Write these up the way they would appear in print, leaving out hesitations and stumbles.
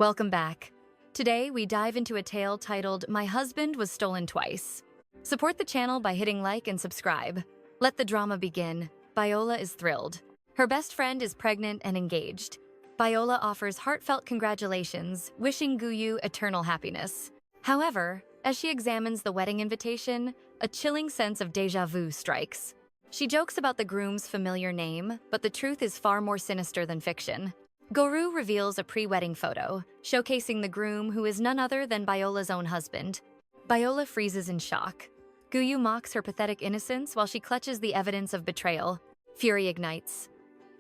Welcome back. Today, we dive into a tale titled My Husband Was Stolen Twice. Support the channel by hitting like and subscribe. Let the drama begin. Viola is thrilled. Her best friend is pregnant and engaged. Viola offers heartfelt congratulations, wishing Guyu eternal happiness. However, as she examines the wedding invitation, a chilling sense of déjà vu strikes. She jokes about the groom's familiar name, but the truth is far more sinister than fiction. Guru reveals a pre-wedding photo, showcasing the groom who is none other than Viola's own husband. Viola freezes in shock. Guyu mocks her pathetic innocence while she clutches the evidence of betrayal. Fury ignites.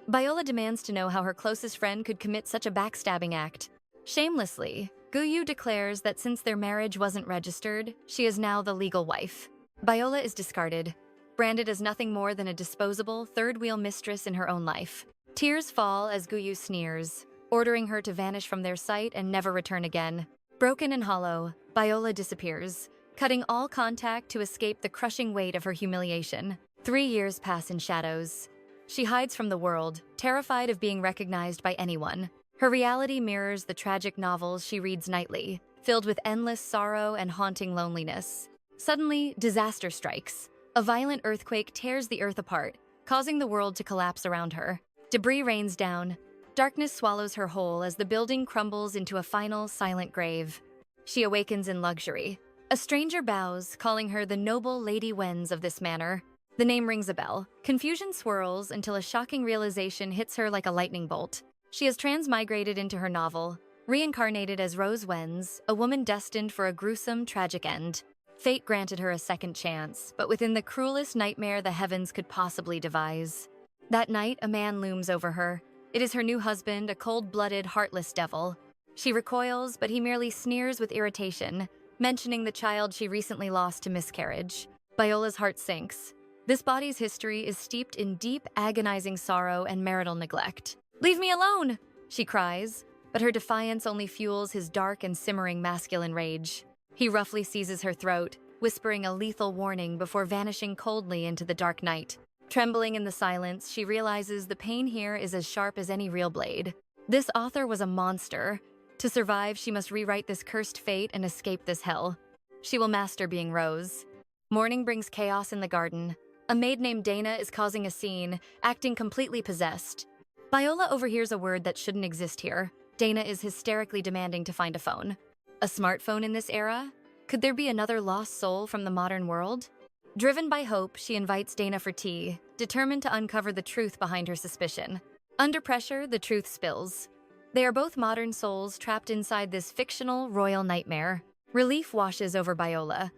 Viola demands to know how her closest friend could commit such a backstabbing act. Shamelessly, Guyu declares that since their marriage wasn't registered, she is now the legal wife. Viola is discarded, branded as nothing more than a disposable, third-wheel mistress in her own life. Tears fall as Guyu sneers, ordering her to vanish from their sight and never return again. Broken and hollow, Viola disappears, cutting all contact to escape the crushing weight of her humiliation. 3 years pass in shadows. She hides from the world, terrified of being recognized by anyone. Her reality mirrors the tragic novels she reads nightly, filled with endless sorrow and haunting loneliness. Suddenly, disaster strikes. A violent earthquake tears the earth apart, causing the world to collapse around her. Debris rains down. Darkness swallows her whole as the building crumbles into a final, silent grave. She awakens in luxury. A stranger bows, calling her the noble Lady Wens of this manor. The name rings a bell. Confusion swirls until a shocking realization hits her like a lightning bolt. She has transmigrated into her novel, reincarnated as Rose Wens, a woman destined for a gruesome, tragic end. Fate granted her a second chance, but within the cruelest nightmare the heavens could possibly devise. That night, a man looms over her. It is her new husband, a cold-blooded, heartless devil. She recoils, but he merely sneers with irritation, mentioning the child she recently lost to miscarriage. Viola's heart sinks. This body's history is steeped in deep, agonizing sorrow and marital neglect. "Leave me alone!" she cries, but her defiance only fuels his dark and simmering masculine rage. He roughly seizes her throat, whispering a lethal warning before vanishing coldly into the dark night. Trembling in the silence, she realizes the pain here is as sharp as any real blade. This author was a monster. To survive, she must rewrite this cursed fate and escape this hell. She will master being Rose. Morning brings chaos in the garden. A maid named Dana is causing a scene, acting completely possessed. Viola overhears a word that shouldn't exist here. Dana is hysterically demanding to find a phone. A smartphone in this era? Could there be another lost soul from the modern world? Driven by hope, she invites Dana for tea, determined to uncover the truth behind her suspicion. Under pressure, the truth spills. They are both modern souls trapped inside this fictional royal nightmare. Relief washes over Viola.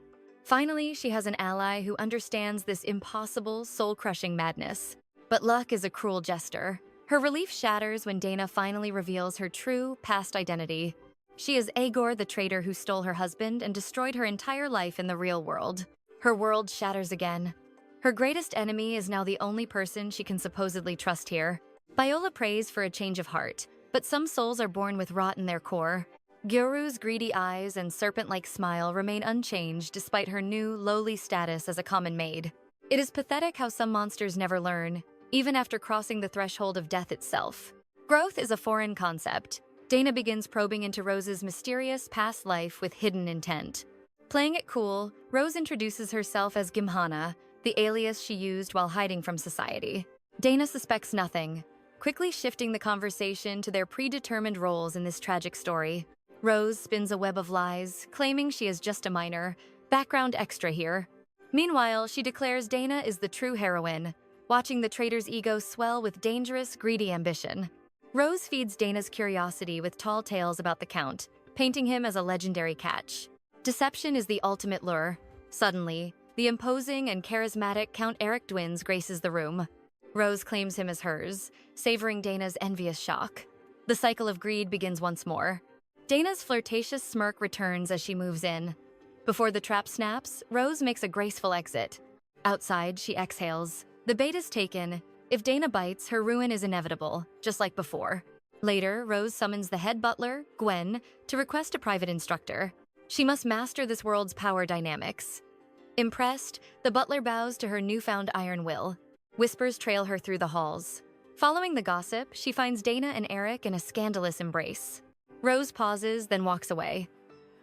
Finally, she has an ally who understands this impossible, soul-crushing madness. But luck is a cruel jester. Her relief shatters when Dana finally reveals her true, past identity. She is 𝒂𝒅, the traitor who stole her husband and destroyed her entire life in the real world. Her world shatters again. Her greatest enemy is now the only person she can supposedly trust here. Viola prays for a change of heart, but some souls are born with rot in their core. Guru's greedy eyes and serpent-like smile remain unchanged despite her new, lowly status as a common maid. It is pathetic how some monsters never learn, even after crossing the threshold of death itself. Growth is a foreign concept. Dana begins probing into Rose's mysterious past life with hidden intent. Playing it cool, Rose introduces herself as Gimhana, the alias she used while hiding from society. Dana suspects nothing, quickly shifting the conversation to their predetermined roles in this tragic story. Rose spins a web of lies, claiming she is just a minor, background extra here. Meanwhile, she declares Dana is the true heroine, watching the traitor's ego swell with dangerous, greedy ambition. Rose feeds Dana's curiosity with tall tales about the Count, painting him as a legendary catch. Deception is the ultimate lure. Suddenly, the imposing and charismatic Count Eric Dwins graces the room. Rose claims him as hers, savoring Dana's envious shock. The cycle of greed begins once more. Dana's flirtatious smirk returns as she moves in. Before the trap snaps, Rose makes a graceful exit. Outside, she exhales. The bait is taken. If Dana bites, her ruin is inevitable, just like before. Later, Rose summons the head butler, Gwen, to request a private instructor. She must master this world's power dynamics. Impressed, the butler bows to her newfound iron will. Whispers trail her through the halls. Following the gossip, she finds Dana and Eric in a scandalous embrace. Rose pauses, then walks away.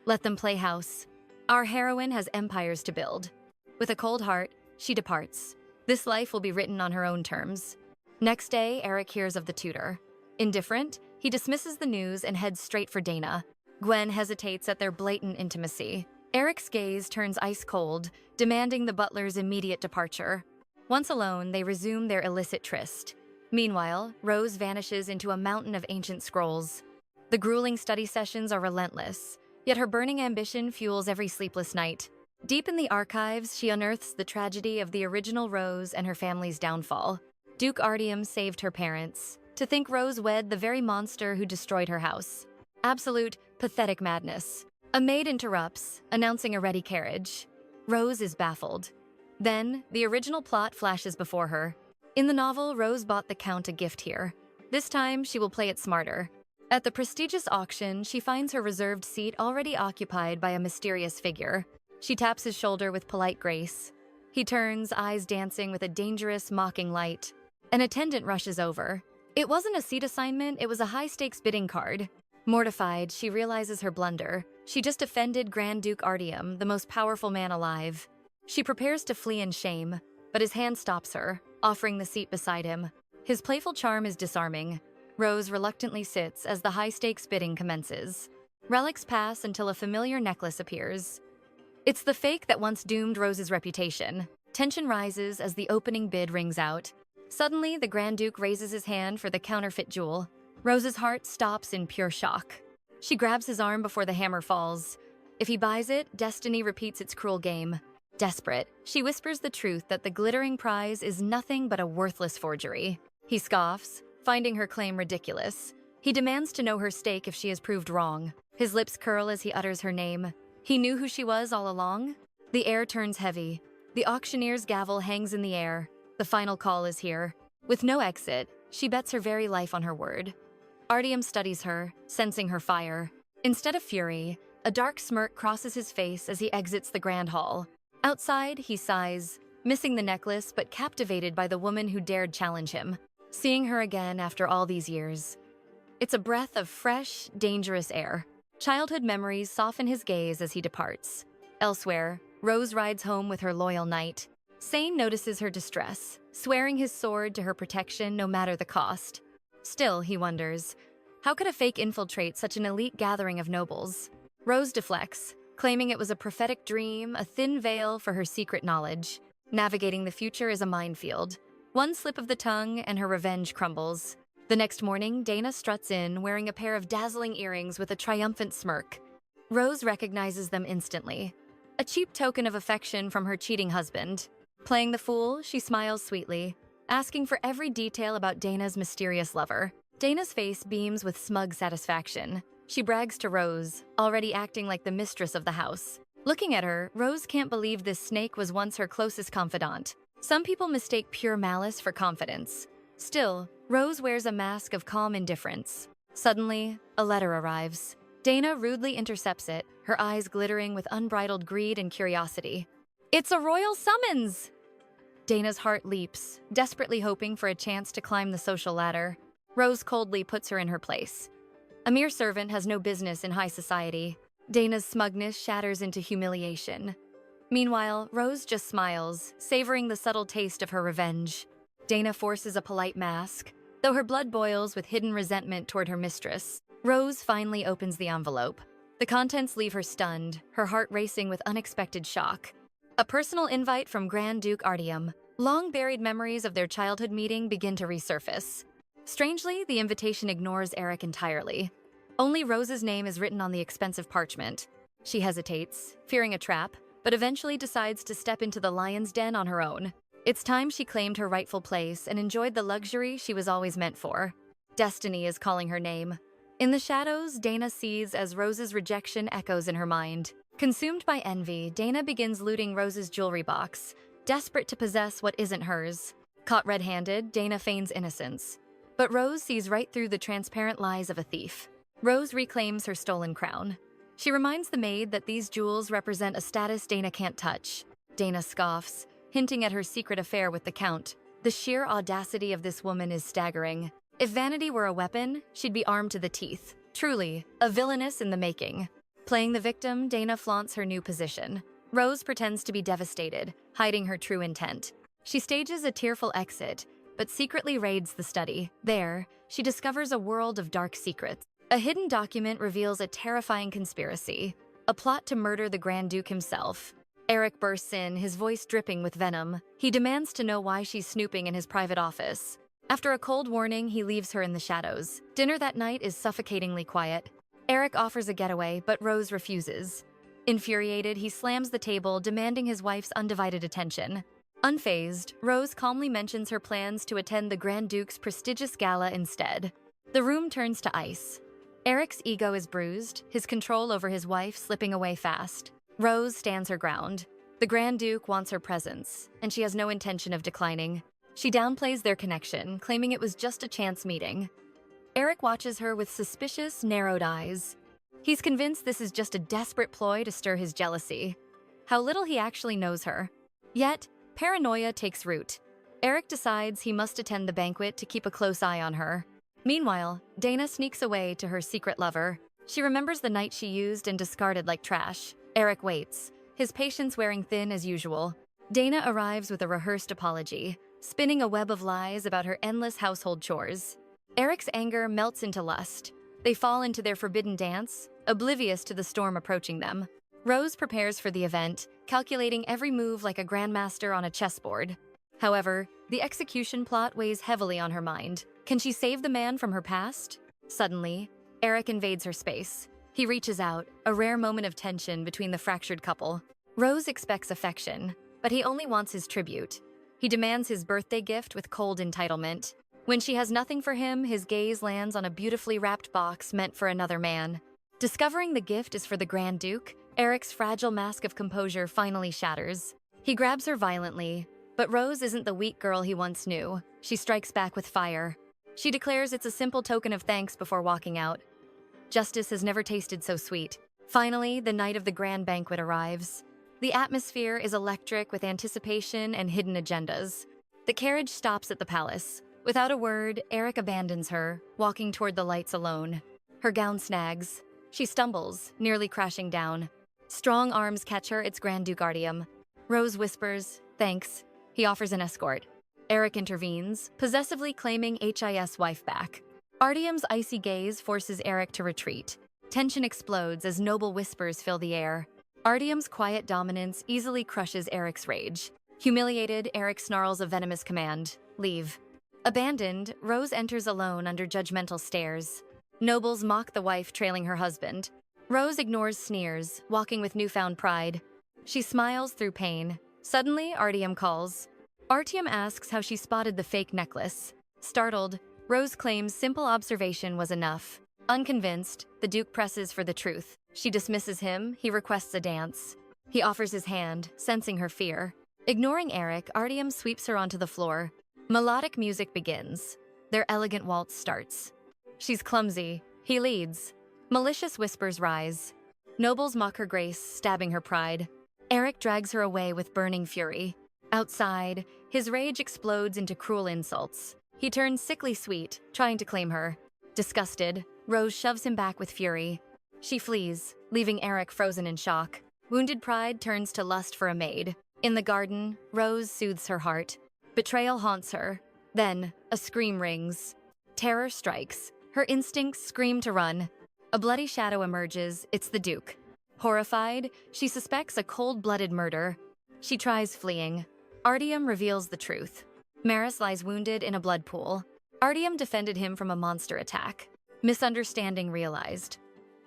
Let them play house. Our heroine has empires to build. With a cold heart, she departs. This life will be written on her own terms. Next day, Eric hears of the tutor. Indifferent, he dismisses the news and heads straight for Dana. Gwen hesitates at their blatant intimacy. Eric's gaze turns ice cold, demanding the butler's immediate departure. Once alone, they resume their illicit tryst. Meanwhile, Rose vanishes into a mountain of ancient scrolls. The grueling study sessions are relentless, yet her burning ambition fuels every sleepless night. Deep in the archives, she unearths the tragedy of the original Rose and her family's downfall. Duke Artyom saved her parents. To think Rose wed the very monster who destroyed her house. Absolute, pathetic madness. A maid interrupts, announcing a ready carriage. Rose is baffled. Then, the original plot flashes before her. In the novel, Rose bought the Count a gift here. This time, she will play it smarter. At the prestigious auction, she finds her reserved seat already occupied by a mysterious figure. She taps his shoulder with polite grace. He turns, eyes dancing with a dangerous, mocking light. An attendant rushes over. It wasn't a seat assignment, it was a high-stakes bidding card. Mortified, she realizes her blunder. She just offended Grand Duke Artyom, the most powerful man alive. She prepares to flee in shame, but his hand stops her, offering the seat beside him. His playful charm is disarming. Rose reluctantly sits as the high-stakes bidding commences. Relics pass until a familiar necklace appears. It's the fake that once doomed Rose's reputation. Tension rises as the opening bid rings out. Suddenly, the Grand Duke raises his hand for the counterfeit jewel. Rose's heart stops in pure shock. She grabs his arm before the hammer falls. If he buys it, destiny repeats its cruel game. Desperate, she whispers the truth that the glittering prize is nothing but a worthless forgery. He scoffs, finding her claim ridiculous. He demands to know her stake if she is proved wrong. His lips curl as he utters her name. He knew who she was all along? The air turns heavy. The auctioneer's gavel hangs in the air. The final call is here. With no exit, she bets her very life on her word. Artyom studies her, sensing her fire. Instead of fury, a dark smirk crosses his face as he exits the grand hall. Outside, he sighs, missing the necklace but captivated by the woman who dared challenge him. Seeing her again after all these years. It's a breath of fresh, dangerous air. Childhood memories soften his gaze as he departs. Elsewhere, Rose rides home with her loyal knight. Sane notices her distress, swearing his sword to her protection no matter the cost. Still, he wonders, how could a fake infiltrate such an elite gathering of nobles? Rose deflects, claiming it was a prophetic dream, a thin veil for her secret knowledge. Navigating the future is a minefield. One slip of the tongue and her revenge crumbles. The next morning, Dana struts in, wearing a pair of dazzling earrings with a triumphant smirk. Rose recognizes them instantly. A cheap token of affection from her cheating husband. Playing the fool, she smiles sweetly, asking for every detail about Dana's mysterious lover. Dana's face beams with smug satisfaction. She brags to Rose, already acting like the mistress of the house. Looking at her, Rose can't believe this snake was once her closest confidant. Some people mistake pure malice for confidence. Still, Rose wears a mask of calm indifference. Suddenly, a letter arrives. Dana rudely intercepts it, her eyes glittering with unbridled greed and curiosity. It's a royal summons! Dana's heart leaps, desperately hoping for a chance to climb the social ladder. Rose coldly puts her in her place. A mere servant has no business in high society. Dana's smugness shatters into humiliation. Meanwhile, Rose just smiles, savoring the subtle taste of her revenge. Dana forces a polite mask, though her blood boils with hidden resentment toward her mistress. Rose finally opens the envelope. The contents leave her stunned, her heart racing with unexpected shock. A personal invite from Grand Duke Artyom. Long-buried memories of their childhood meeting begin to resurface. Strangely, the invitation ignores Eric entirely. Only Rose's name is written on the expensive parchment. She hesitates, fearing a trap, but eventually decides to step into the lion's den on her own. It's time she claimed her rightful place and enjoyed the luxury she was always meant for. Destiny is calling her name. In the shadows, Dana sees as Rose's rejection echoes in her mind. Consumed by envy, Dana begins looting Rose's jewelry box, desperate to possess what isn't hers. Caught red-handed, Dana feigns innocence. But Rose sees right through the transparent lies of a thief. Rose reclaims her stolen crown. She reminds the maid that these jewels represent a status Dana can't touch. Dana scoffs, hinting at her secret affair with the Count. The sheer audacity of this woman is staggering. If vanity were a weapon, she'd be armed to the teeth. Truly, a villainess in the making. Playing the victim, Dana flaunts her new position. Rose pretends to be devastated, hiding her true intent. She stages a tearful exit, but secretly raids the study. There, she discovers a world of dark secrets. A hidden document reveals a terrifying conspiracy, a plot to murder the Grand Duke himself. Eric bursts in, his voice dripping with venom. He demands to know why she's snooping in his private office. After a cold warning, he leaves her in the shadows. Dinner that night is suffocatingly quiet. Eric offers a getaway, but Rose refuses. Infuriated, he slams the table, demanding his wife's undivided attention. Unfazed, Rose calmly mentions her plans to attend the Grand Duke's prestigious gala instead. The room turns to ice. Eric's ego is bruised, his control over his wife slipping away fast. Rose stands her ground. The Grand Duke wants her presence, and she has no intention of declining. She downplays their connection, claiming it was just a chance meeting. Eric watches her with suspicious, narrowed eyes. He's convinced this is just a desperate ploy to stir his jealousy. How little he actually knows her. Yet, paranoia takes root. Eric decides he must attend the banquet to keep a close eye on her. Meanwhile, Dana sneaks away to her secret lover. She remembers the night she used and discarded like trash. Eric waits, his patience wearing thin as usual. Dana arrives with a rehearsed apology, spinning a web of lies about her endless household chores. Eric's anger melts into lust. They fall into their forbidden dance, oblivious to the storm approaching them. Rose prepares for the event, calculating every move like a grandmaster on a chessboard. However, the execution plot weighs heavily on her mind. Can she save the man from her past? Suddenly, Eric invades her space. He reaches out, a rare moment of tension between the fractured couple. Rose expects affection, but he only wants his tribute. He demands his birthday gift with cold entitlement. When she has nothing for him, his gaze lands on a beautifully wrapped box meant for another man. Discovering the gift is for the Grand Duke, Eric's fragile mask of composure finally shatters. He grabs her violently, but Rose isn't the weak girl he once knew. She strikes back with fire. She declares it's a simple token of thanks before walking out. Justice has never tasted so sweet. Finally, the night of the grand banquet arrives. The atmosphere is electric with anticipation and hidden agendas. The carriage stops at the palace. Without a word, Eric abandons her, walking toward the lights alone. Her gown snags. She stumbles, nearly crashing down. Strong arms catch her, it's Grand Duke Artyom. Rose whispers, "Thanks." He offers an escort. Eric intervenes, possessively claiming HIS wife back. Artyom's icy gaze forces Eric to retreat. Tension explodes as noble whispers fill the air. Artyom's quiet dominance easily crushes Eric's rage. Humiliated, Eric snarls a venomous command, "Leave." Abandoned, Rose enters alone under judgmental stares. Nobles mock the wife trailing her husband. Rose ignores sneers, walking with newfound pride. She smiles through pain. Suddenly, Artyom calls. Artyom asks how she spotted the fake necklace. Startled, Rose claims simple observation was enough. Unconvinced, the Duke presses for the truth. She dismisses him, he requests a dance. He offers his hand, sensing her fear. Ignoring Eric, Artyom sweeps her onto the floor. Melodic music begins. Their elegant waltz starts. She's clumsy. He leads. Malicious whispers rise. Nobles mock her grace, stabbing her pride. Eric drags her away with burning fury. Outside, his rage explodes into cruel insults. He turns sickly sweet, trying to claim her. Disgusted, Rose shoves him back with fury. She flees, leaving Eric frozen in shock. Wounded pride turns to lust for a maid. In the garden, Rose soothes her heart. Betrayal haunts her. Then, a scream rings. Terror strikes. Her instincts scream to run. A bloody shadow emerges. It's the Duke. Horrified, she suspects a cold-blooded murder. She tries fleeing. Artyom reveals the truth. Maris lies wounded in a blood pool. Artyom defended him from a monster attack. Misunderstanding realized.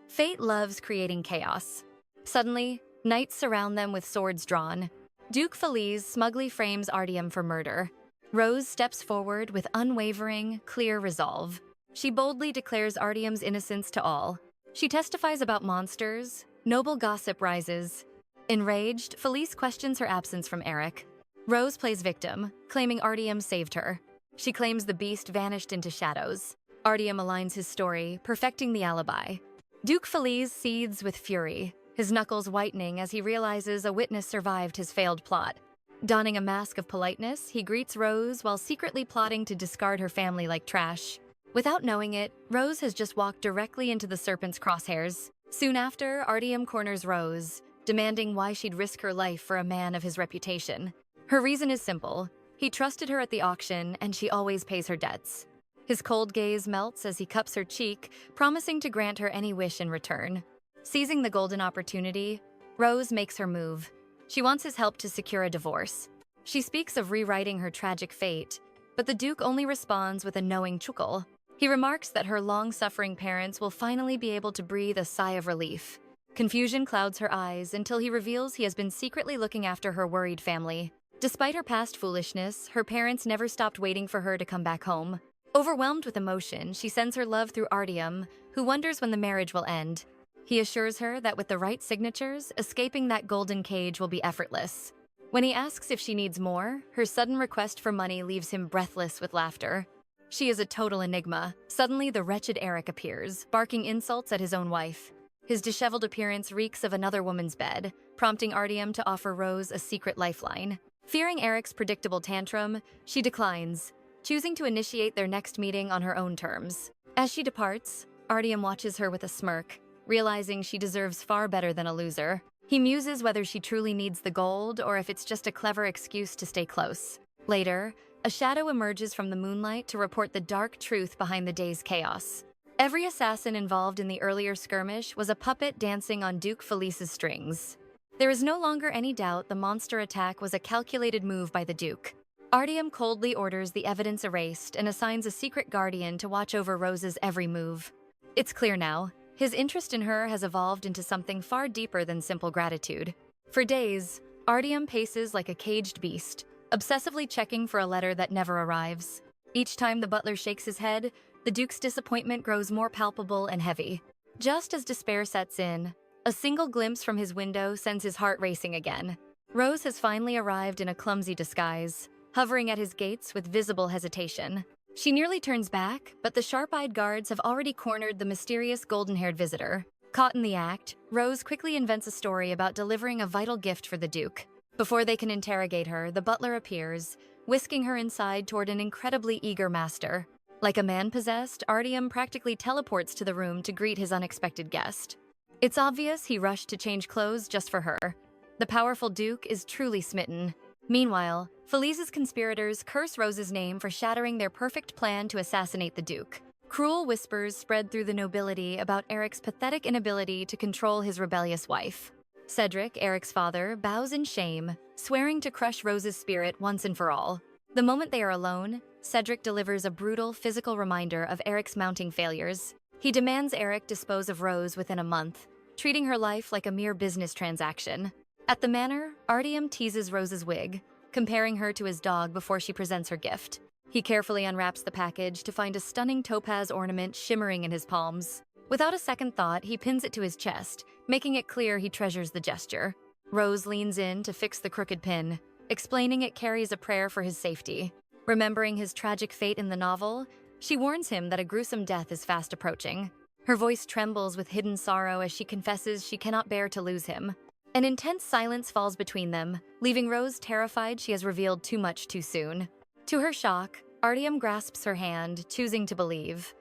Fate loves creating chaos. Suddenly, knights surround them with swords drawn. Duke Feliz smugly frames Artyom for murder. Rose steps forward with unwavering, clear resolve. She boldly declares Artyom's innocence to all. She testifies about monsters. Noble gossip rises. Enraged, Feliz questions her absence from Eric. Rose plays victim, claiming Artyom saved her. She claims the beast vanished into shadows. Artyom aligns his story, perfecting the alibi. Duke Feliz seethes with fury, his knuckles whitening as he realizes a witness survived his failed plot. Donning a mask of politeness, he greets Rose while secretly plotting to discard her family like trash. Without knowing it, Rose has just walked directly into the serpent's crosshairs. Soon after, Artyom corners Rose, demanding why she'd risk her life for a man of his reputation. Her reason is simple. He trusted her at the auction, and she always pays her debts. His cold gaze melts as he cups her cheek, promising to grant her any wish in return. Seizing the golden opportunity, Rose makes her move. She wants his help to secure a divorce. She speaks of rewriting her tragic fate, but the Duke only responds with a knowing chuckle. He remarks that her long-suffering parents will finally be able to breathe a sigh of relief. Confusion clouds her eyes until he reveals he has been secretly looking after her worried family. Despite her past foolishness, her parents never stopped waiting for her to come back home. Overwhelmed with emotion, she sends her love through Artyom, who wonders when the marriage will end. He assures her that with the right signatures, escaping that golden cage will be effortless. When he asks if she needs more, her sudden request for money leaves him breathless with laughter. She is a total enigma. Suddenly, the wretched Eric appears, barking insults at his own wife. His disheveled appearance reeks of another woman's bed, prompting Artyom to offer Rose a secret lifeline. Fearing Eric's predictable tantrum, she declines, choosing to initiate their next meeting on her own terms. As she departs, Artyom watches her with a smirk, realizing she deserves far better than a loser. He muses whether she truly needs the gold or if it's just a clever excuse to stay close. Later, a shadow emerges from the moonlight to report the dark truth behind the day's chaos. Every assassin involved in the earlier skirmish was a puppet dancing on Duke Felice's strings. There is no longer any doubt the monster attack was a calculated move by the Duke. Artyom coldly orders the evidence erased and assigns a secret guardian to watch over Rose's every move. It's clear now, his interest in her has evolved into something far deeper than simple gratitude. For days, Artyom paces like a caged beast, obsessively checking for a letter that never arrives. Each time the butler shakes his head, the Duke's disappointment grows more palpable and heavy. Just as despair sets in, a single glimpse from his window sends his heart racing again. Rose has finally arrived in a clumsy disguise, hovering at his gates with visible hesitation. She nearly turns back, but the sharp-eyed guards have already cornered the mysterious golden-haired visitor. Caught in the act, Rose quickly invents a story about delivering a vital gift for the Duke. Before they can interrogate her, the butler appears, whisking her inside toward an incredibly eager master. Like a man possessed, Artyom practically teleports to the room to greet his unexpected guest. It's obvious he rushed to change clothes just for her. The powerful Duke is truly smitten. Meanwhile, Felice's conspirators curse Rose's name for shattering their perfect plan to assassinate the Duke. Cruel whispers spread through the nobility about Eric's pathetic inability to control his rebellious wife. Cedric, Eric's father, bows in shame, swearing to crush Rose's spirit once and for all. The moment they are alone, Cedric delivers a brutal physical reminder of Eric's mounting failures. He demands Eric dispose of Rose within a month, treating her life like a mere business transaction. At the manor, Artyom teases Rose's wig, comparing her to his dog before she presents her gift. He carefully unwraps the package to find a stunning topaz ornament shimmering in his palms. Without a second thought, he pins it to his chest, making it clear he treasures the gesture. Rose leans in to fix the crooked pin, explaining it carries a prayer for his safety. Remembering his tragic fate in the novel, she warns him that a gruesome death is fast approaching. Her voice trembles with hidden sorrow as she confesses she cannot bear to lose him. An intense silence falls between them, leaving Rose terrified she has revealed too much too soon. To her shock, Artyom grasps her hand, choosing to believe.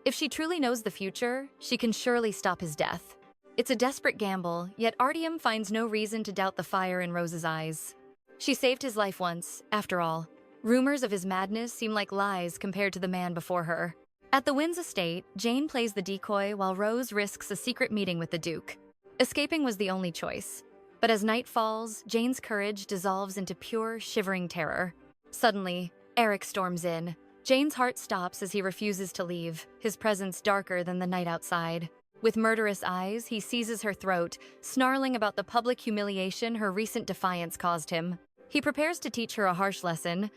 If she truly knows the future, she can surely stop his death. It's a desperate gamble, yet Artyom finds no reason to doubt the fire in Rose's eyes. She saved his life once, after all. Rumors of his madness seem like lies compared to the man before her. At the Wynn's estate, Jane plays the decoy while Rose risks a secret meeting with the Duke. Escaping was the only choice. But as night falls, Jane's courage dissolves into pure, shivering terror. Suddenly, Eric storms in. Jane's heart stops as he refuses to leave, his presence darker than the night outside. With murderous eyes, he seizes her throat, snarling about the public humiliation her recent defiance caused him. He prepares to teach her a harsh lesson,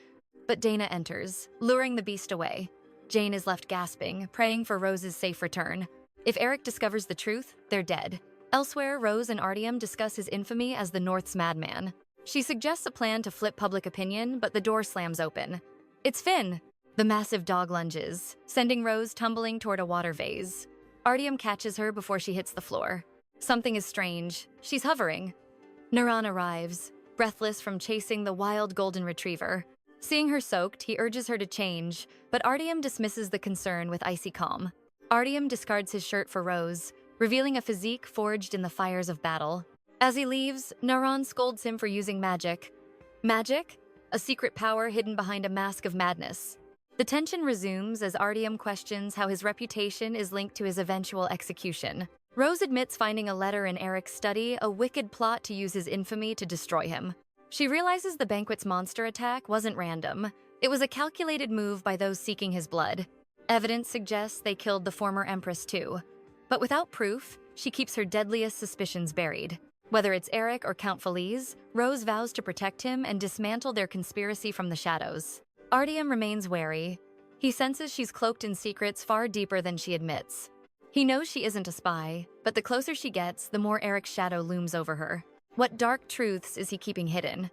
but Dana enters, luring the beast away. Jane is left gasping, praying for Rose's safe return. If Eric discovers the truth, they're dead. Elsewhere, Rose and Artyom discuss his infamy as the North's madman. She suggests a plan to flip public opinion, but the door slams open. It's Finn! The massive dog lunges, sending Rose tumbling toward a water vase. Artyom catches her before she hits the floor. Something is strange. She's hovering. Naran arrives, breathless from chasing the wild golden retriever. Seeing her soaked, he urges her to change, but Artyom dismisses the concern with icy calm. Artyom discards his shirt for Rose, revealing a physique forged in the fires of battle. As he leaves, Naran scolds him for using magic. Magic? A secret power hidden behind a mask of madness. The tension resumes as Artyom questions how his reputation is linked to his eventual execution. Rose admits finding a letter in Eric's study a wicked plot to use his infamy to destroy him. She realizes the banquet's monster attack wasn't random. It was a calculated move by those seeking his blood. Evidence suggests they killed the former Empress too. But without proof, she keeps her deadliest suspicions buried. Whether it's Eric or Count Feliz, Rose vows to protect him and dismantle their conspiracy from the shadows. Artyom remains wary. He senses she's cloaked in secrets far deeper than she admits. He knows she isn't a spy, but the closer she gets, the more Eric's shadow looms over her. What dark truths is he keeping hidden?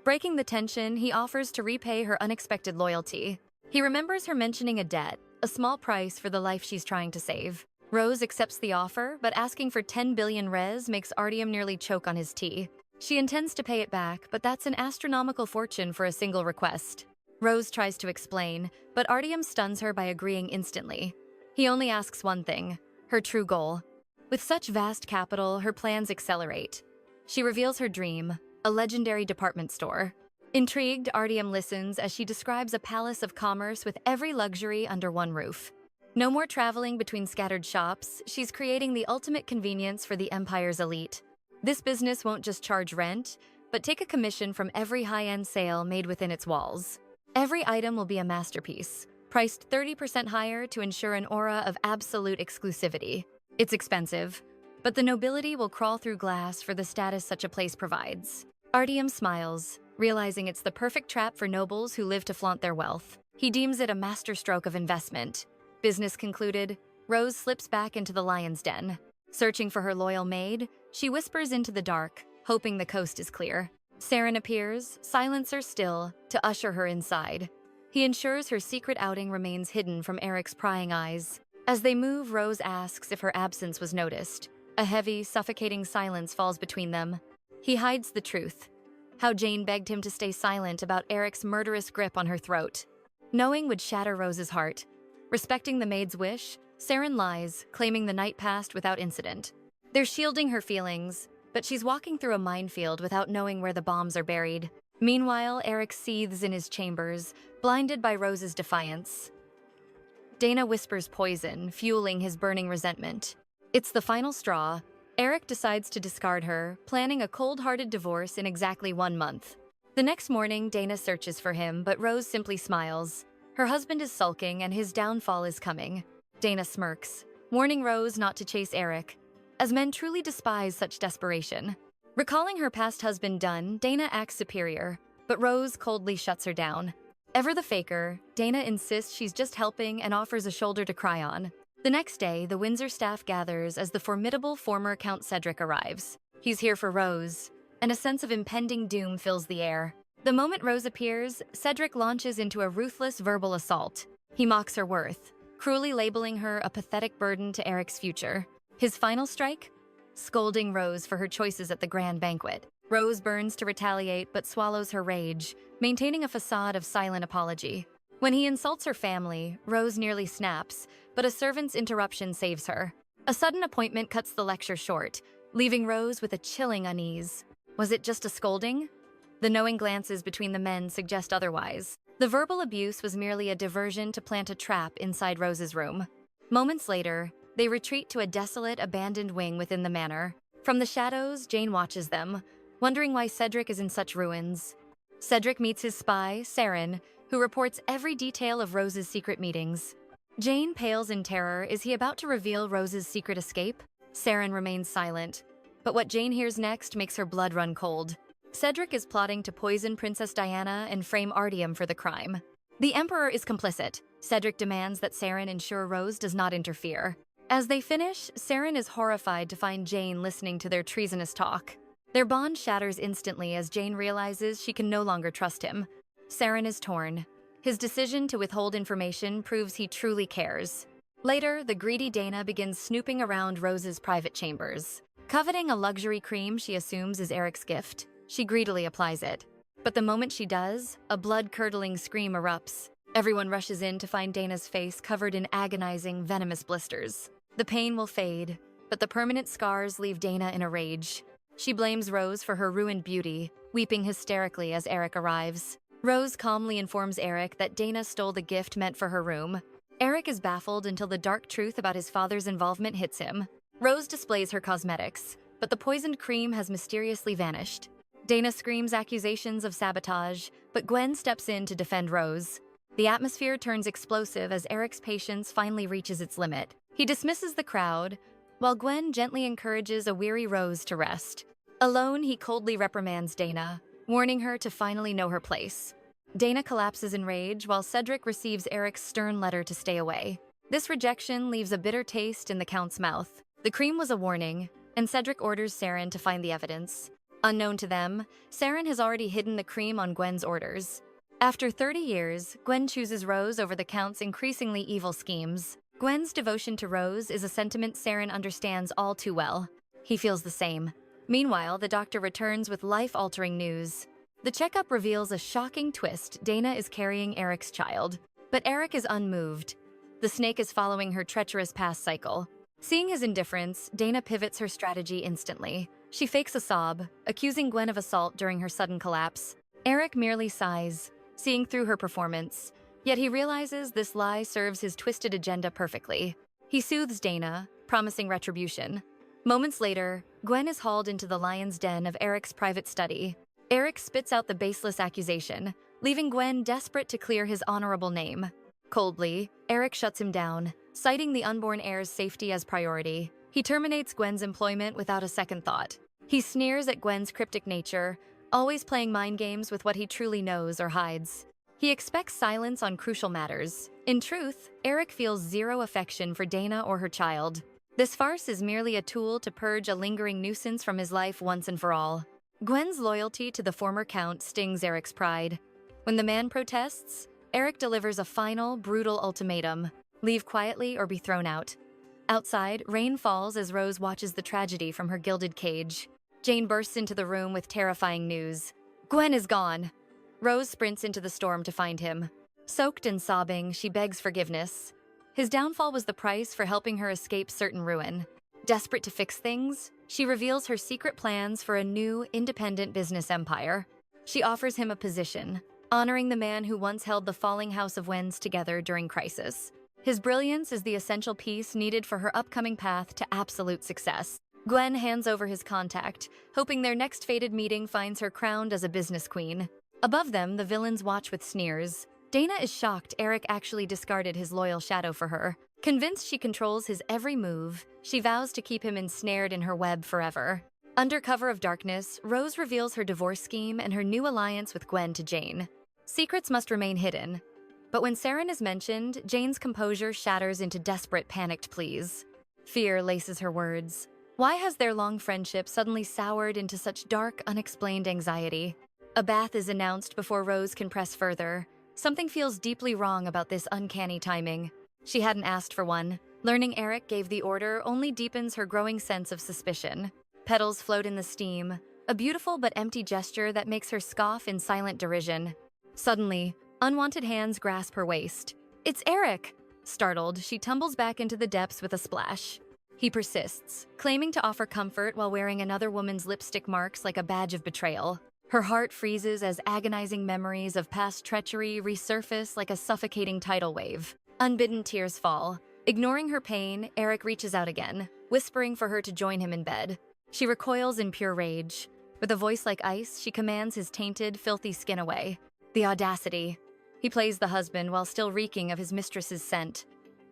Breaking the tension, he offers to repay her unexpected loyalty. He remembers her mentioning a debt, a small price for the life she's trying to save. Rose accepts the offer, but asking for 10 billion res makes Artyom nearly choke on his tea. She intends to pay it back, but that's an astronomical fortune for a single request. Rose tries to explain, but Artyom stuns her by agreeing instantly. He only asks one thing, her true goal. With such vast capital, her plans accelerate. She reveals her dream, a legendary department store. Intrigued, Artyom listens as she describes a palace of commerce with every luxury under one roof. No more traveling between scattered shops, she's creating the ultimate convenience for the Empire's elite. This business won't just charge rent, but take a commission from every high-end sale made within its walls. Every item will be a masterpiece, priced 30% higher to ensure an aura of absolute exclusivity. It's expensive, but the nobility will crawl through glass for the status such a place provides. Artyom smiles, realizing it's the perfect trap for nobles who live to flaunt their wealth. He deems it a masterstroke of investment. Business concluded, Rose slips back into the lion's den. Searching for her loyal maid, she whispers into the dark, hoping the coast is clear. Saren appears, silencer still, to usher her inside. He ensures her secret outing remains hidden from Eric's prying eyes. As they move, Rose asks if her absence was noticed. A heavy, suffocating silence falls between them. He hides the truth. How Jane begged him to stay silent about Eric's murderous grip on her throat. Knowing would shatter Rose's heart. Respecting the maid's wish, Saren lies, claiming the night passed without incident. They're shielding her feelings, but she's walking through a minefield without knowing where the bombs are buried. Meanwhile, Eric seethes in his chambers, blinded by Rose's defiance. Dana whispers poison, fueling his burning resentment. It's the final straw. Eric decides to discard her, planning a cold-hearted divorce in exactly 1 month. The next morning, Dana searches for him, but Rose simply smiles. Her husband is sulking and his downfall is coming. Dana smirks, warning Rose not to chase Eric, as men truly despise such desperation. Recalling her past husband Dunn, Dana acts superior, but Rose coldly shuts her down. Ever the faker, Dana insists she's just helping and offers a shoulder to cry on. The next day, the Windsor staff gathers as the formidable former Count Cedric arrives. He's here for Rose, and a sense of impending doom fills the air. The moment Rose appears, Cedric launches into a ruthless verbal assault. He mocks her worth, cruelly labeling her a pathetic burden to Eric's future. His final strike? Scolding Rose for her choices at the grand banquet. Rose burns to retaliate but swallows her rage, maintaining a facade of silent apology. When he insults her family, Rose nearly snaps, but a servant's interruption saves her. A sudden appointment cuts the lecture short, leaving Rose with a chilling unease. Was it just a scolding? The knowing glances between the men suggest otherwise. The verbal abuse was merely a diversion to plant a trap inside Rose's room. Moments later, they retreat to a desolate, abandoned wing within the manor. From the shadows, Jane watches them, wondering why Cedric is in such ruins. Cedric meets his spy, Saren, who reports every detail of Rose's secret meetings. Jane pales in terror. Is he about to reveal Rose's secret escape? Saren remains silent, but what Jane hears next makes her blood run cold. Cedric is plotting to poison Princess Diana and frame Artyom for the crime. The Emperor is complicit. Cedric demands that Saren ensure Rose does not interfere. As they finish, Saren is horrified to find Jane listening to their treasonous talk. Their bond shatters instantly as Jane realizes she can no longer trust him. Saren is torn. His decision to withhold information proves he truly cares. Later, the greedy Dana begins snooping around Rose's private chambers. Coveting a luxury cream she assumes is Eric's gift, she greedily applies it. But the moment she does, a blood-curdling scream erupts. Everyone rushes in to find Dana's face covered in agonizing, venomous blisters. The pain will fade, but the permanent scars leave Dana in a rage. She blames Rose for her ruined beauty, weeping hysterically as Eric arrives. Rose calmly informs Eric that Dana stole the gift meant for her room. Eric is baffled until the dark truth about his father's involvement hits him. Rose displays her cosmetics, but the poisoned cream has mysteriously vanished. Dana screams accusations of sabotage, but Gwen steps in to defend Rose. The atmosphere turns explosive as Eric's patience finally reaches its limit. He dismisses the crowd, while Gwen gently encourages a weary Rose to rest. Alone, he coldly reprimands Dana, warning her to finally know her place. Dana collapses in rage while Cedric receives Eric's stern letter to stay away. This rejection leaves a bitter taste in the Count's mouth. The cream was a warning, and Cedric orders Saren to find the evidence. Unknown to them, Saren has already hidden the cream on Gwen's orders. After 30 years, Gwen chooses Rose over the Count's increasingly evil schemes. Gwen's devotion to Rose is a sentiment Saren understands all too well. He feels the same. Meanwhile, the doctor returns with life-altering news. The checkup reveals a shocking twist: Dana is carrying Eric's child. But Eric is unmoved. The snake is following her treacherous past cycle. Seeing his indifference, Dana pivots her strategy instantly. She fakes a sob, accusing Gwen of assault during her sudden collapse. Eric merely sighs, seeing through her performance. Yet he realizes this lie serves his twisted agenda perfectly. He soothes Dana, promising retribution. Moments later, Gwen is hauled into the lion's den of Eric's private study. Eric spits out the baseless accusation, leaving Gwen desperate to clear his honorable name. Coldly, Eric shuts him down, citing the unborn heir's safety as priority. He terminates Gwen's employment without a second thought. He sneers at Gwen's cryptic nature, always playing mind games with what he truly knows or hides. He expects silence on crucial matters. In truth, Eric feels zero affection for Dana or her child. This farce is merely a tool to purge a lingering nuisance from his life once and for all. Gwen's loyalty to the former Count stings Eric's pride. When the man protests, Eric delivers a final, brutal ultimatum: leave quietly or be thrown out. Outside, rain falls as Rose watches the tragedy from her gilded cage. Jane bursts into the room with terrifying news. Gwen is gone. Rose sprints into the storm to find him. Soaked and sobbing, she begs forgiveness. His downfall was the price for helping her escape certain ruin. Desperate to fix things, she reveals her secret plans for a new, independent business empire. She offers him a position, honoring the man who once held the falling House of Winds together during crisis. His brilliance is the essential piece needed for her upcoming path to absolute success. Gwen hands over his contact, hoping their next fated meeting finds her crowned as a business queen. Above them, the villains watch with sneers. Dana is shocked Eric actually discarded his loyal shadow for her. Convinced she controls his every move, she vows to keep him ensnared in her web forever. Under cover of darkness, Rose reveals her divorce scheme and her new alliance with Gwen to Jane. Secrets must remain hidden. But when Saren is mentioned, Jane's composure shatters into desperate, panicked pleas. Fear laces her words. Why has their long friendship suddenly soured into such dark, unexplained anxiety? A bath is announced before Rose can press further. Something feels deeply wrong about this uncanny timing. She hadn't asked for one. Learning Eric gave the order only deepens her growing sense of suspicion. Petals float in the steam, a beautiful but empty gesture that makes her scoff in silent derision. Suddenly, unwanted hands grasp her waist. It's Eric! Startled, she tumbles back into the depths with a splash. He persists, claiming to offer comfort while wearing another woman's lipstick marks like a badge of betrayal. Her heart freezes as agonizing memories of past treachery resurface like a suffocating tidal wave. Unbidden tears fall. Ignoring her pain, Eric reaches out again, whispering for her to join him in bed. She recoils in pure rage. With a voice like ice, she commands his tainted, filthy skin away. The audacity. He plays the husband while still reeking of his mistress's scent.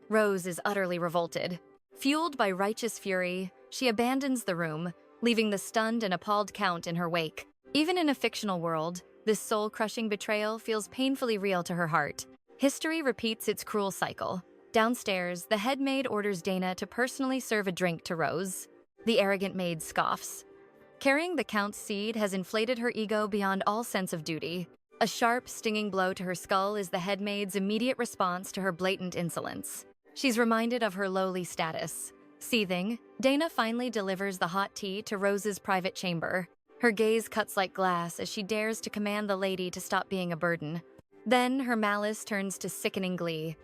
Rose is utterly revolted. Fueled by righteous fury, she abandons the room, leaving the stunned and appalled Count in her wake. Even in a fictional world, this soul-crushing betrayal feels painfully real to her heart. History repeats its cruel cycle. Downstairs, the head maid orders Dana to personally serve a drink to Rose. The arrogant maid scoffs. Carrying the Count's seed has inflated her ego beyond all sense of duty. A sharp, stinging blow to her skull is the head maid's immediate response to her blatant insolence. She's reminded of her lowly status. Seething, Dana finally delivers the hot tea to Rose's private chamber. Her gaze cuts like glass as she dares to command the lady to stop being a burden. Then her malice turns to sickening glee.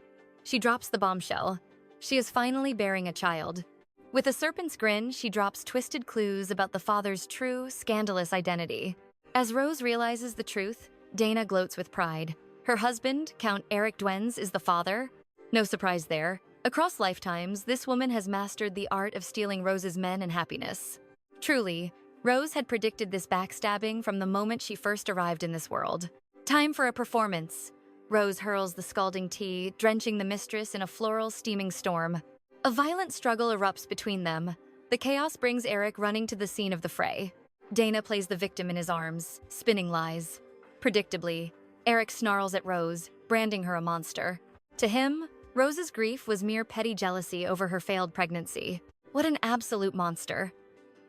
She drops the bombshell. She is finally bearing a child. With a serpent's grin, she drops twisted clues about the father's true, scandalous identity. As Rose realizes the truth, Dana gloats with pride. Her husband, Count Eric Dwenz, is the father. No surprise there. Across lifetimes, this woman has mastered the art of stealing Rose's men and happiness. Truly, Rose had predicted this backstabbing from the moment she first arrived in this world. Time for a performance. Rose hurls the scalding tea, drenching the mistress in a floral, steaming storm. A violent struggle erupts between them. The chaos brings Eric running to the scene of the fray. Dana plays the victim in his arms, spinning lies. Predictably, Eric snarls at Rose, branding her a monster. To him, Rose's grief was mere petty jealousy over her failed pregnancy. What an absolute monster.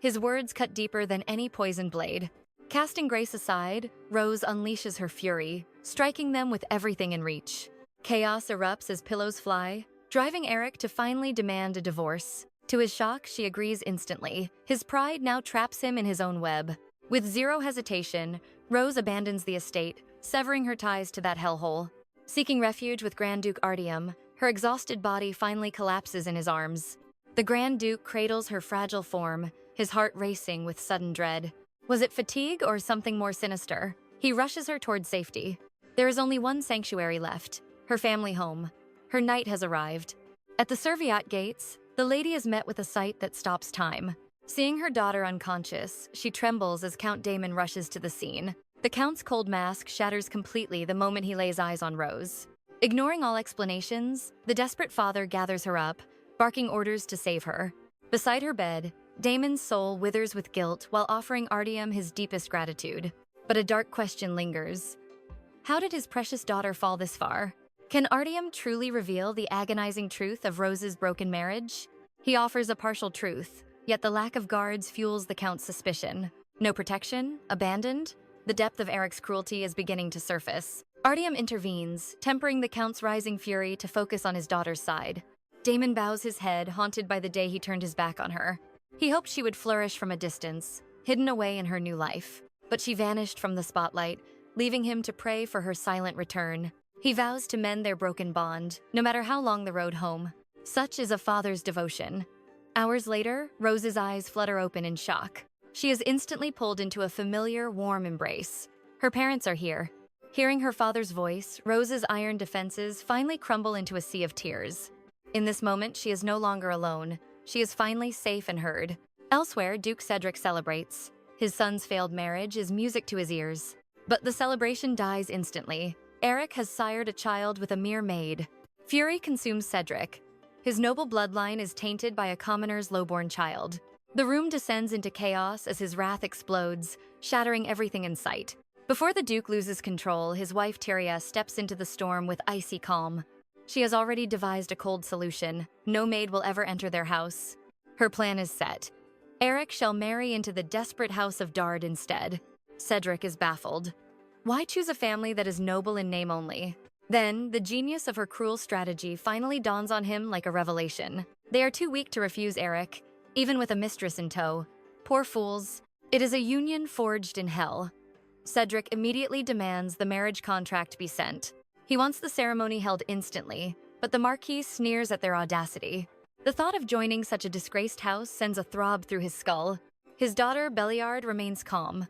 His words cut deeper than any poisoned blade. Casting grace aside, Rose unleashes her fury, striking them with everything in reach. Chaos erupts as pillows fly, driving Eric to finally demand a divorce. To his shock, she agrees instantly. His pride now traps him in his own web. With zero hesitation, Rose abandons the estate, severing her ties to that hellhole. Seeking refuge with Grand Duke Artyom, her exhausted body finally collapses in his arms. The Grand Duke cradles her fragile form, his heart racing with sudden dread. Was it fatigue or something more sinister? He rushes her toward safety. There is only one sanctuary left, her family home. Her night has arrived. At the Serviat gates, the lady is met with a sight that stops time. Seeing her daughter unconscious, she trembles as Count Damon rushes to the scene. The Count's cold mask shatters completely the moment he lays eyes on Rose. Ignoring all explanations, the desperate father gathers her up, barking orders to save her. Beside her bed, Damon's soul withers with guilt while offering Artyom his deepest gratitude. But a dark question lingers. How did his precious daughter fall this far? Can Artyom truly reveal the agonizing truth of Rose's broken marriage? He offers a partial truth, yet the lack of guards fuels the Count's suspicion. No protection? Abandoned? The depth of Eric's cruelty is beginning to surface. Artyom intervenes, tempering the Count's rising fury to focus on his daughter's side. Damon bows his head, haunted by the day he turned his back on her. He hoped she would flourish from a distance, hidden away in her new life. But she vanished from the spotlight, leaving him to pray for her silent return. He vows to mend their broken bond, no matter how long the road home. Such is a father's devotion. Hours later, Rose's eyes flutter open in shock. She is instantly pulled into a familiar, warm embrace. Her parents are here. Hearing her father's voice, Rose's iron defenses finally crumble into a sea of tears. In this moment, she is no longer alone. She is finally safe and heard. Elsewhere, Duke Cedric celebrates. His son's failed marriage is music to his ears. But the celebration dies instantly. Eric has sired a child with a mere maid. Fury consumes Cedric. His noble bloodline is tainted by a commoner's lowborn child. The room descends into chaos as his wrath explodes, shattering everything in sight. Before the Duke loses control, his wife Tyria steps into the storm with icy calm. She has already devised a cold solution. No maid will ever enter their house. Her plan is set. Eric shall marry into the desperate house of Dard instead. Cedric is baffled. Why choose a family that is noble in name only? Then, the genius of her cruel strategy finally dawns on him like a revelation. They are too weak to refuse Eric, even with a mistress in tow. Poor fools. It is a union forged in hell. Cedric immediately demands the marriage contract be sent. He wants the ceremony held instantly, but the Marquis sneers at their audacity. The thought of joining such a disgraced house sends a throb through his skull. His daughter, Belliard, remains calm.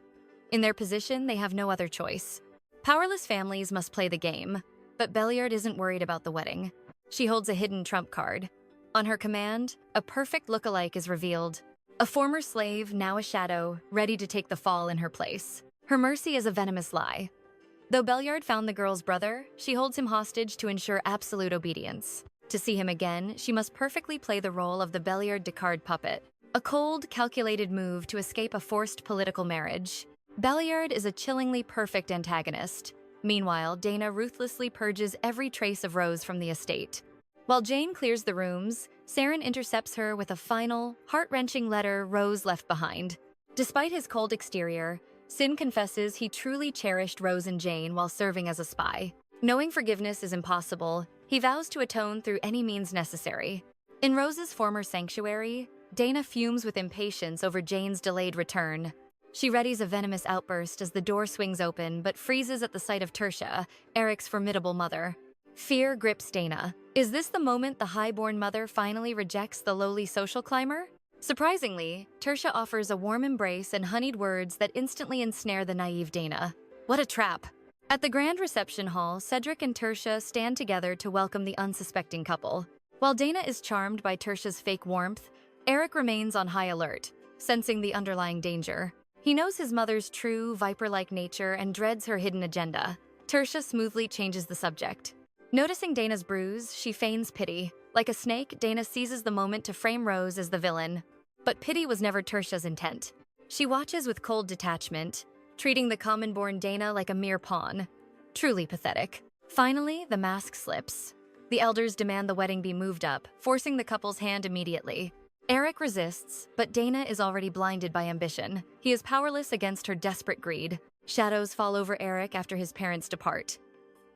In their position, they have no other choice. Powerless families must play the game, but Belliard isn't worried about the wedding. She holds a hidden trump card. On her command, a perfect look-alike is revealed. A former slave, now a shadow, ready to take the fall in her place. Her mercy is a venomous lie. Though Belliard found the girl's brother, she holds him hostage to ensure absolute obedience. To see him again, she must perfectly play the role of the Belliard-Descartes puppet. A cold, calculated move to escape a forced political marriage. Belliard is a chillingly perfect antagonist. Meanwhile, Dana ruthlessly purges every trace of Rose from the estate. While Jane clears the rooms, Saren intercepts her with a final, heart-wrenching letter Rose left behind. Despite his cold exterior, Sin confesses he truly cherished Rose and Jane while serving as a spy. Knowing forgiveness is impossible, he vows to atone through any means necessary. In Rose's former sanctuary, Dana fumes with impatience over Jane's delayed return. She readies a venomous outburst as the door swings open but freezes at the sight of 𝑩𝒆𝒂𝒚𝒆𝒅, Eric's formidable mother. Fear grips Dana. Is this the moment the high-born mother finally rejects the lowly social climber? Surprisingly, 𝒁𝒂𝒚𝒆𝒅 offers a warm embrace and honeyed words that instantly ensnare the naive Dana. What a trap! At the grand reception hall, Cedric and 𝒁𝒂𝒚𝒆𝒅 stand together to welcome the unsuspecting couple. While Dana is charmed by 𝒁𝒂𝒚𝒆𝒅's fake warmth, Eric remains on high alert, sensing the underlying danger. He knows his mother's true, viper-like nature and dreads her hidden agenda. 𝒁𝒂𝒚𝒆𝒅 smoothly changes the subject. Noticing Dana's bruise, she feigns pity. Like a snake, Dana seizes the moment to frame Rose as the villain. But pity was never 𝒁𝒂𝒚𝒆𝒅's intent. She watches with cold detachment, treating the common-born Dana like a mere pawn. Truly pathetic. Finally, the mask slips. The elders demand the wedding be moved up, forcing the couple's hand immediately. Eric resists, but Dana is already blinded by ambition. He is powerless against her desperate greed. Shadows fall over Eric after his parents depart.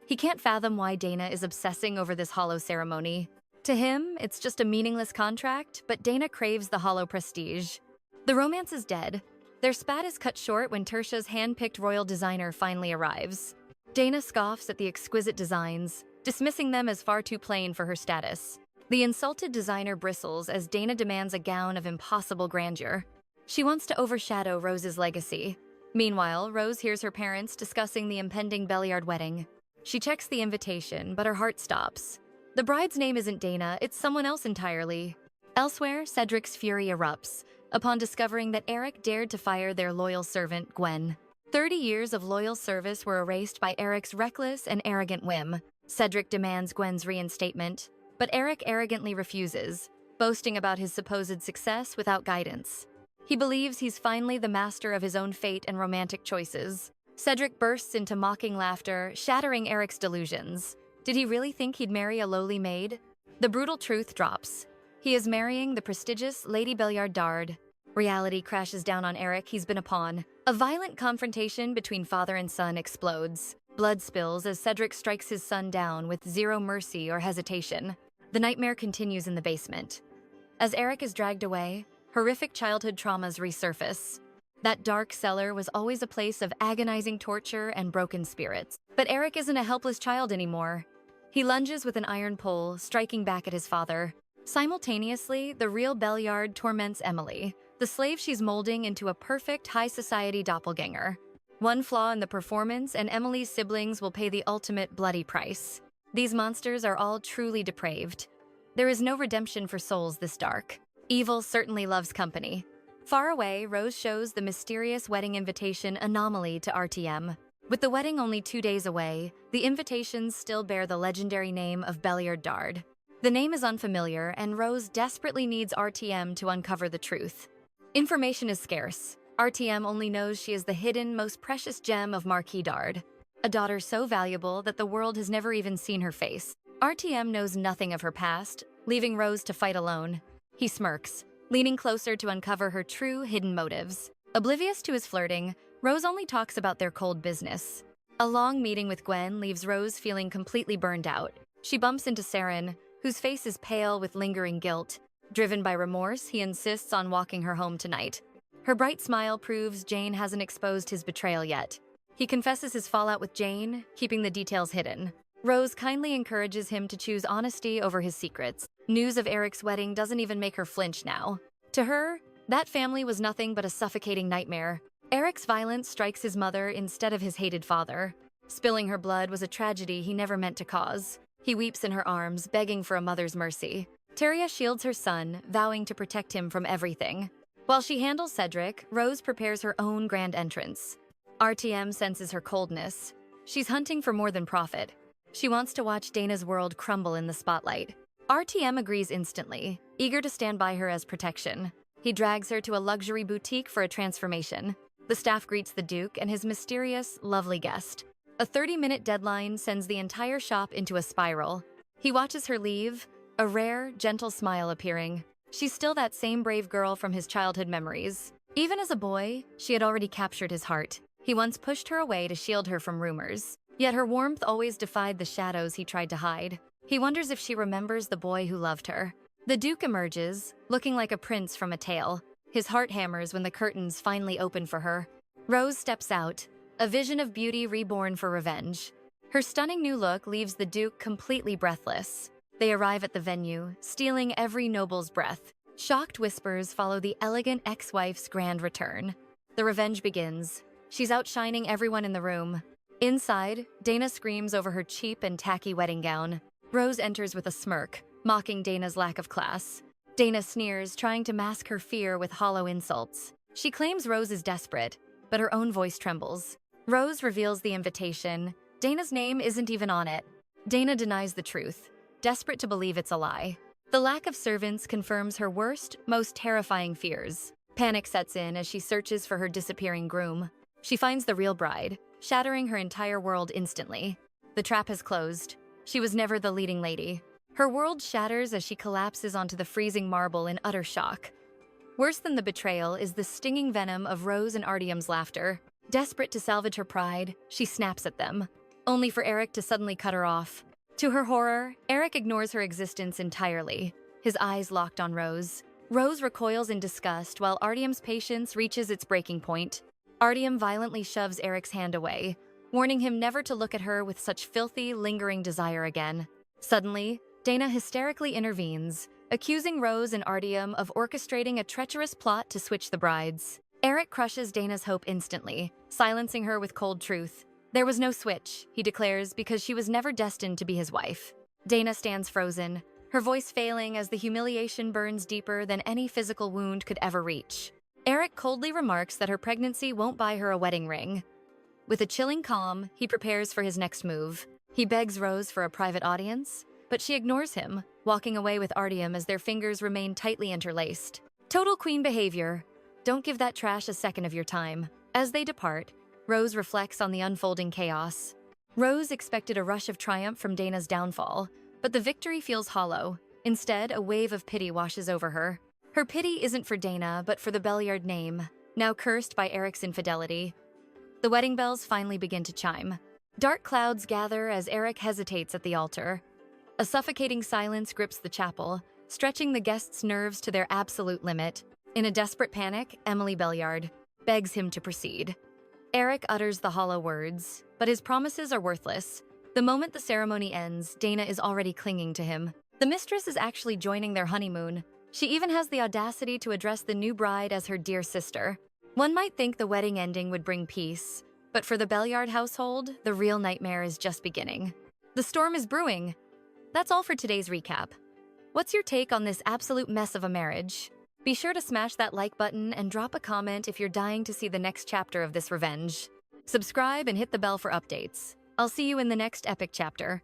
He can't fathom why Dana is obsessing over this hollow ceremony. To him, it's just a meaningless contract, but Dana craves the hollow prestige. The romance is dead. Their spat is cut short when 𝒁𝒂𝒚𝒆𝒅's hand-picked royal designer finally arrives. Dana scoffs at the exquisite designs, dismissing them as far too plain for her status. The insulted designer bristles as Dana demands a gown of impossible grandeur. She wants to overshadow Rose's legacy. Meanwhile, Rose hears her parents discussing the impending Belliard wedding. She checks the invitation, but her heart stops. The bride's name isn't Dana, it's someone else entirely. Elsewhere, Cedric's fury erupts upon discovering that Eric dared to fire their loyal servant, Gwen. 30 years of loyal service were erased by Eric's reckless and arrogant whim. Cedric demands Gwen's reinstatement, but Eric arrogantly refuses, boasting about his supposed success without guidance. He believes he's finally the master of his own fate and romantic choices. Cedric bursts into mocking laughter, shattering Eric's delusions. Did he really think he'd marry a lowly maid? The brutal truth drops. He is marrying the prestigious Lady Belliard d'Ardes. Reality crashes down on Eric. He's been a pawn. A violent confrontation between father and son explodes. Blood spills as Cedric strikes his son down with zero mercy or hesitation. The nightmare continues in the basement. As Eric is dragged away, horrific childhood traumas resurface. That dark cellar was always a place of agonizing torture and broken spirits. But Eric isn't a helpless child anymore. He lunges with an iron pole, striking back at his father. Simultaneously, the real Belliard torments Emily, the slave she's molding into a perfect high-society doppelganger. One flaw in the performance, and Emily's siblings will pay the ultimate bloody price. These monsters are all truly depraved. There is no redemption for souls this dark. Evil certainly loves company. Far away, Rose shows the mysterious wedding invitation anomaly to RTM. With the wedding only 2 days away, the invitations still bear the legendary name of Belliard d'Ardes. The name is unfamiliar, and Rose desperately needs RTM to uncover the truth. Information is scarce. RTM only knows she is the hidden, most precious gem of Marquis d'Ardes, a daughter so valuable that the world has never even seen her face. RTM knows nothing of her past, leaving Rose to fight alone. He smirks, leaning closer to uncover her true, hidden motives. Oblivious to his flirting, Rose only talks about their cold business. A long meeting with Gwen leaves Rose feeling completely burned out. She bumps into Saren, whose face is pale with lingering guilt. Driven by remorse, he insists on walking her home tonight. Her bright smile proves Jane hasn't exposed his betrayal yet. He confesses his fallout with Jane, keeping the details hidden. Rose kindly encourages him to choose honesty over his secrets. News of Eric's wedding doesn't even make her flinch now. To her, that family was nothing but a suffocating nightmare. Eric's violence strikes his mother instead of his hated father. Spilling her blood was a tragedy he never meant to cause. He weeps in her arms, begging for a mother's mercy. Teria shields her son, vowing to protect him from everything. While she handles Cedric, Rose prepares her own grand entrance. RTM senses her coldness. She's hunting for more than profit. She wants to watch Dana's world crumble in the spotlight. RTM agrees instantly, eager to stand by her as protection. He drags her to a luxury boutique for a transformation. The staff greets the Duke and his mysterious, lovely guest. A 30-minute deadline sends the entire shop into a spiral. He watches her leave, a rare, gentle smile appearing. She's still that same brave girl from his childhood memories. Even as a boy, she had already captured his heart. He once pushed her away to shield her from rumors. Yet her warmth always defied the shadows he tried to hide. He wonders if she remembers the boy who loved her. The Duke emerges, looking like a prince from a tale. His heart hammers when the curtains finally open for her. Rose steps out, a vision of beauty reborn for revenge. Her stunning new look leaves the Duke completely breathless. They arrive at the venue, stealing every noble's breath. Shocked whispers follow the elegant ex-wife's grand return. The revenge begins. She's outshining everyone in the room. Inside, Dana screams over her cheap and tacky wedding gown. Rose enters with a smirk, mocking Dana's lack of class. Dana sneers, trying to mask her fear with hollow insults. She claims Rose is desperate, but her own voice trembles. Rose reveals the invitation. Dana's name isn't even on it. Dana denies the truth, desperate to believe it's a lie. The lack of servants confirms her worst, most terrifying fears. Panic sets in as she searches for her disappearing groom. She finds the real bride, shattering her entire world instantly. The trap has closed. She was never the leading lady. Her world shatters as she collapses onto the freezing marble in utter shock. Worse than the betrayal is the stinging venom of Rose and Artyom's laughter. Desperate to salvage her pride, she snaps at them, only for Eric to suddenly cut her off. To her horror, Eric ignores her existence entirely, his eyes locked on Rose. Rose recoils in disgust while Artyom's patience reaches its breaking point. Artyom violently shoves Eric's hand away, warning him never to look at her with such filthy, lingering desire again. Suddenly, Dana hysterically intervenes, accusing Rose and Artyom of orchestrating a treacherous plot to switch the brides. Eric crushes Dana's hope instantly, silencing her with cold truth. There was no switch, he declares, because she was never destined to be his wife. Dana stands frozen, her voice failing as the humiliation burns deeper than any physical wound could ever reach. Eric coldly remarks that her pregnancy won't buy her a wedding ring. With a chilling calm, he prepares for his next move. He begs Rose for a private audience, but she ignores him, walking away with Artyom as their fingers remain tightly interlaced. Total queen behavior. Don't give that trash a second of your time. As they depart, Rose reflects on the unfolding chaos. Rose expected a rush of triumph from Dana's downfall, but the victory feels hollow. Instead, a wave of pity washes over her. Her pity isn't for Dana, but for the Belliard name, now cursed by Eric's infidelity. The wedding bells finally begin to chime. Dark clouds gather as Eric hesitates at the altar. A suffocating silence grips the chapel, stretching the guests' nerves to their absolute limit. In a desperate panic, Emily Belliard begs him to proceed. Eric utters the hollow words, but his promises are worthless. The moment the ceremony ends, Dana is already clinging to him. The mistress is actually joining their honeymoon. She even has the audacity to address the new bride as her dear sister. One might think the wedding ending would bring peace, but for the Belliard household, the real nightmare is just beginning. The storm is brewing. That's all for today's recap. What's your take on this absolute mess of a marriage? Be sure to smash that like button and drop a comment if you're dying to see the next chapter of this revenge. Subscribe and hit the bell for updates. I'll see you in the next epic chapter.